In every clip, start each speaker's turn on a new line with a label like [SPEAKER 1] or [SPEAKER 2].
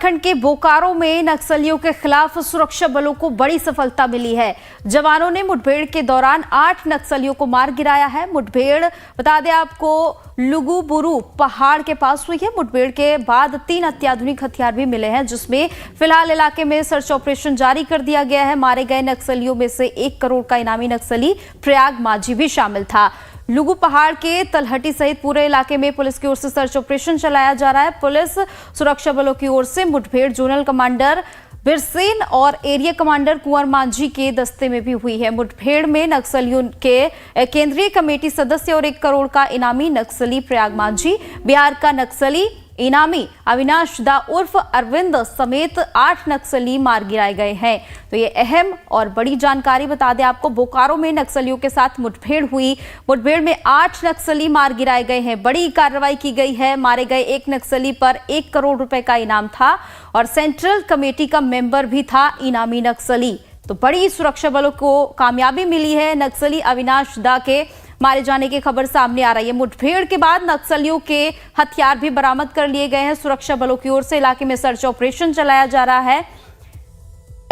[SPEAKER 1] उत्तराखंड के बोकारो में नक्सलियों के खिलाफ सुरक्षा बलों को बड़ी सफलता मिली है। जवानों ने मुठभेड़ के दौरान 8 नक्सलियों को मार गिराया है। मुठभेड़ बता दें आपको लुगुबुरु पहाड़ के पास हुई है। मुठभेड़ के बाद 3 अत्याधुनिक हथियार भी मिले हैं, जिसमें फिलहाल इलाके में सर्च ऑपरेशन जारी कर दिया गया है। मारे गए नक्सलियों में से 1 करोड़ का इनामी नक्सली प्रयाग माझी भी शामिल था। लुगु पहाड़ के तलहटी सहित पूरे इलाके में पुलिस की ओर से सर्च ऑपरेशन चलाया जा रहा है। पुलिस सुरक्षा बलों की ओर से मुठभेड़ जोनल कमांडर बिरसेन और एरिया कमांडर कुंवर मांझी के दस्ते में भी हुई है। मुठभेड़ में नक्सलियों के केंद्रीय कमेटी सदस्य और 1 करोड़ का इनामी नक्सली प्रयाग माझी, बिहार का नक्सली इनामी अविनाश दा उर्फ अरविंद समेत 8 नक्सली मार गिराए गए हैं। तो ये अहम और बड़ी जानकारी बता दें आपको, बोकारो में नक्सलियों के साथ मुठभेड़ हुई। मुठभेड़ में 8 नक्सली मार गिराए गए हैं। बड़ी कार्रवाई की गई है। मारे गए 1 नक्सली पर 1 करोड़ रुपए का इनाम था और सेंट्रल कमेटी का मेंबर भी था इनामी नक्सली। तो बड़ी सुरक्षा बलों को कामयाबी मिली है। नक्सली अविनाश दा के मारे जाने की खबर सामने आ रही है। मुठभेड़ के बाद नक्सलियों के हथियार भी बरामद कर लिए गए हैं। सुरक्षा बलों की ओर से इलाके में सर्च ऑपरेशन चलाया जा रहा है।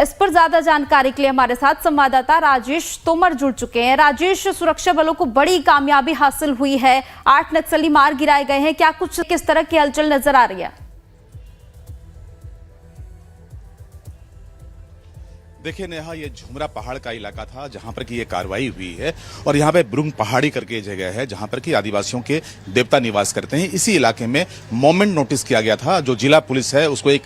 [SPEAKER 1] इस पर ज्यादा जानकारी के लिए हमारे साथ संवाददाता राजेश तोमर जुड़ चुके हैं। राजेश, सुरक्षा बलों को बड़ी कामयाबी हासिल हुई है, 8 नक्सली मार गिराए गए हैं, क्या कुछ किस तरह की हलचल नजर आ रही है?
[SPEAKER 2] देखिए नेहा, ये झुमरा पहाड़ का इलाका था जहां पर कि ये कार्रवाई हुई है और यहाँ पे ब्रुंग पहाड़ी करके जगह है जहां पर कि आदिवासियों के देवता निवास करते हैं। इसी इलाके में मोमेंट नोटिस किया गया था। जो जिला पुलिस है उसको एक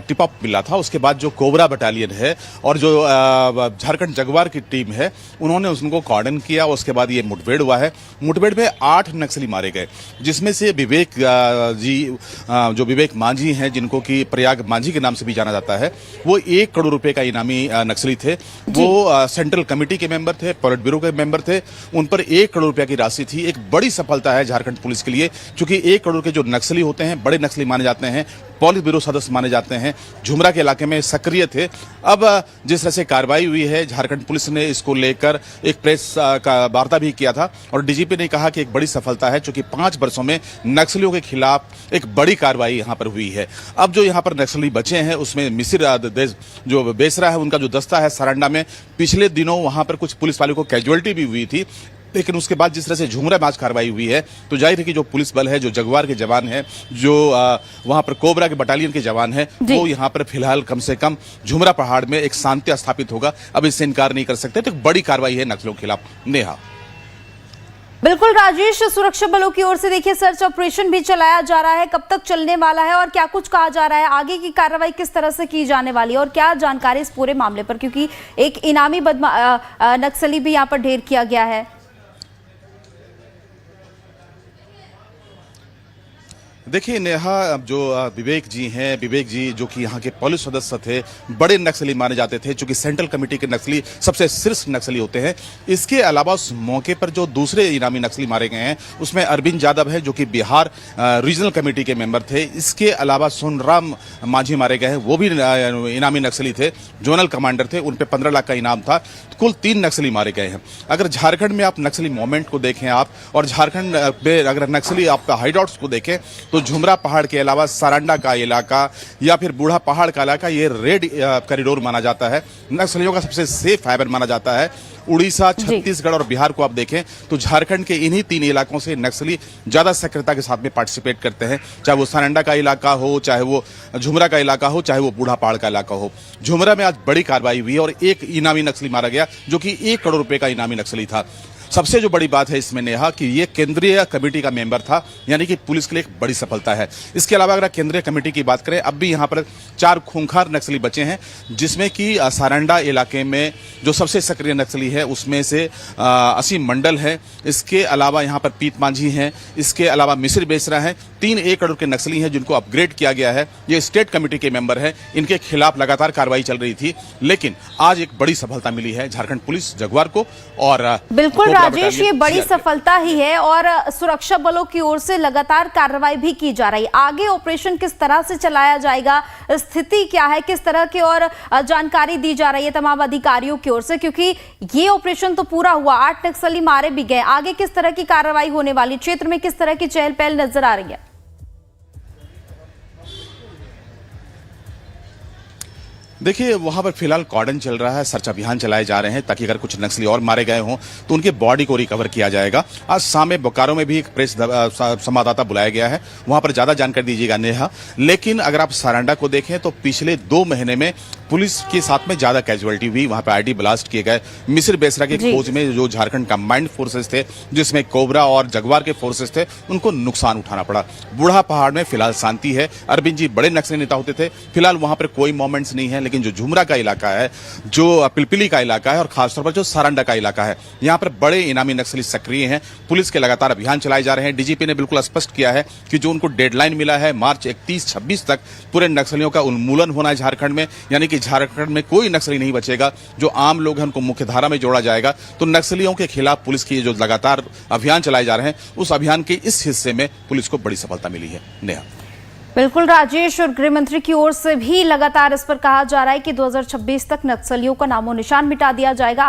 [SPEAKER 2] टिप अप मिला था। उसके बाद जो कोबरा बटालियन है और जो झारखंड जगुआर की टीम है उन्होंने उनको कॉर्डन किया। उसके बाद ये मुठभेड़ हुआ है। मुठभेड़ में 8 नक्सली मारे गए, जिसमें से विवेक जी जो विवेक मांझी हैं, जिनको कि प्रयाग मांझी के नाम से भी जाना जाता है, वो 1 करोड़ रुपए का इनामी नक्सली थे। वो सेंट्रल कमेटी के मेंबर थे, पॉलिट ब्यूरो के मेंबर थे। उन पर 1 करोड़ रुपए की राशि थी। एक बड़ी सफलता है झारखंड पुलिस के लिए, क्योंकि 1 करोड़ के जो नक्सली होते हैं बड़े नक्सली माने जाते हैं, पॉलिट ब्यूरो सदस्य माने जाते हैं, झुमरा के इलाके में सक्रिय थे। अब जिस तरह से कार्रवाई हुई है, झारखंड पुलिस ने इसको लेकर एक प्रेस का वार्ता भी किया था और डीजीपी ने कहा कि एक बड़ी सफलता है, क्योंकि 5 वर्षों में नक्सलियों के खिलाफ एक बड़ी कार्रवाई यहां पर हुई है। अब जो यहां पर नक्सली बचे हैं उसमें मिसिर जो बेसरा है, उनका जो दस्ता है सारंडा में, पिछले दिनों वहां पर कुछ पुलिस वालों को कैजुअलिटी भी हुई थी। लेकिन उसके बाद जिस तरह से झुमरा में आज कार्रवाई हुई है, तो जाहिर है कि जो पुलिस बल है, जो जगुआर के जवान है, जो वहां पर कोबरा के बटालियन के जवान है, वो यहां पर फिलहाल कम से कम झुमरा पहाड़ में एक शांति स्थापित होगा। अब इससे इनकार नहीं कर सकते। तो बड़ी कार्रवाई है नक्सलियों के खिलाफ। नेहा।
[SPEAKER 1] बिल्कुल राजेश, सुरक्षा बलों की ओर से देखिए सर्च ऑपरेशन भी चलाया जा रहा है। कब तक चलने वाला है और क्या कुछ कहा जा रहा है? आगे की कार्रवाई किस तरह से की जाने वाली है और क्या जानकारी इस पूरे मामले पर, क्योंकि एक इनामी नक्सली भी यहां पर ढेर किया गया है?
[SPEAKER 2] देखिए नेहा, जो विवेक जी हैं, विवेक जी जो कि यहाँ के पुलिस सदस्य थे, बड़े नक्सली माने जाते थे, क्योंकि सेंट्रल कमेटी के नक्सली सबसे शीर्ष नक्सली होते हैं। इसके अलावा उस मौके पर जो दूसरे इनामी नक्सली मारे गए हैं उसमें अरविंद यादव है, जो कि बिहार रीजनल कमेटी के मेंबर थे। इसके अलावा सोनराम मांझी मारे गए हैं, वो भी इनामी नक्सली थे, जोनल कमांडर थे। उन पर 15 लाख का इनाम था। कुल 3 नक्सली मारे गए हैं। अगर झारखंड में आप नक्सली मूवमेंट को देखें आप, और झारखंड में अगर नक्सली आपका हाइडआउट्स को देखें, तो झुमरा पहाड़ के अलावा सारंडा का इलाका या फिर बूढ़ा पहाड़ का इलाका ये रेड कॉरिडोर माना जाता है। नक्सलियों का सबसे सेफ हाइवे माना जाता है। उड़ीसा, छत्तीसगढ़ और बिहार को आप देखें तो झारखंड के इन्हीं 3 इलाकों से नक्सली ज्यादा सक्रियता के साथ में पार्टिसिपेट करते हैं, चाहे वो सारंडा का इलाका हो, चाहे वो झुमरा का इलाका हो, चाहे वो बूढ़ा पहाड़ का इलाका हो। झुमरा में आज बड़ी कार्रवाई हुई और 1 इनामी नक्सली मारा गया, जो कि 1 करोड़ रुपए का इनामी नक्सली था। सबसे जो बड़ी बात है इसमें नेहा, कि ये केंद्रीय कमेटी का मेंबर था, यानी कि पुलिस के लिए एक बड़ी सफलता है। इसके अलावा अगर केंद्रीय कमेटी की बात करें, अब भी यहाँ पर 4 खूंखार नक्सली बचे हैं, जिसमें कि सारंडा इलाके में जो सबसे सक्रिय नक्सली है उसमें से असीम मंडल है। इसके अलावा यहाँ पर पीत मांझी हैं। इसके अलावा मिसिर बेसरा हैं। 3 1 करोड़ के नक्सली हैं जिनको अपग्रेड किया गया है। ये स्टेट कमेटी के मेंबर हैं। इनके खिलाफ लगातार कार्रवाई चल रही थी, लेकिन आज एक बड़ी सफलता मिली है झारखंड पुलिस जगुआर को। और
[SPEAKER 1] बिल्कुल राजेश, ये बड़ी सफलता ही है और सुरक्षा बलों की ओर से लगातार कार्रवाई भी की जा रही है। आगे ऑपरेशन किस तरह से चलाया जाएगा, स्थिति क्या है, किस तरह की और जानकारी दी जा रही है तमाम अधिकारियों की ओर से, क्योंकि ये ऑपरेशन तो पूरा हुआ, 8 नक्सली मारे भी गए। आगे किस तरह की कार्रवाई होने वाली, क्षेत्र में किस तरह की चहल पहल नजर आ रही है?
[SPEAKER 2] देखिए वहां पर फिलहाल कॉर्डन चल रहा है, सर्च अभियान चलाए जा रहे हैं ताकि अगर कुछ नक्सली और मारे गए हों तो उनके बॉडी को रिकवर किया जाएगा। आज शाम में बोकारो में भी एक प्रेस संवाददाता बुलाया गया है, वहां पर ज्यादा जानकारी दीजिएगा नेहा। लेकिन अगर आप सारंडा को देखें तो पिछले 2 महीने में पुलिस के साथ में ज्यादा कैजुअलिटी हुई, वहां पर आईडी ब्लास्ट किए गए। मिसिर बेसरा की खोज में जो झारखंड कंबाइंड फोर्सेस थे, जिसमें कोबरा और जगवार के फोर्सेस थे, उनको नुकसान उठाना पड़ा। बूढ़ा पहाड़ में फिलहाल शांति है। अरविंद जी बड़े नक्सली नेता होते थे, फिलहाल वहां पर कोई मोमेंट्स नहीं है। लेकिन जो झुमरा का इलाका है, जो पिलपिली का इलाका है और खासतौर पर जो सारंडा का इलाका है, यहाँ पर बड़े इनामी नक्सली सक्रिय हैं। पुलिस के लगातार अभियान चलाए जा रहे हैं। डीजीपी ने बिल्कुल स्पष्ट किया है कि जो उनको डेडलाइन मिला है मार्च 31-26 तक पूरे नक्सलियों का उन्मूलन होना है झारखंड में, यानी कि झारखंड में कोई नक्सली नहीं बचेगा। जो आम लोग हैं उनको मुख्यधारा में जोड़ा जाएगा। तो नक्सलियों के खिलाफ पुलिस की जो लगातार अभियान चलाए जा रहे हैं, उस अभियान के इस हिस्से में पुलिस को बड़ी सफलता मिली है। नेहा।
[SPEAKER 1] बिल्कुल राजेश, और गृह मंत्री की ओर से भी लगातार इस पर कहा जा रहा है कि 2026 तक नक्सलियों का नामो निशान मिटा दिया जाएगा।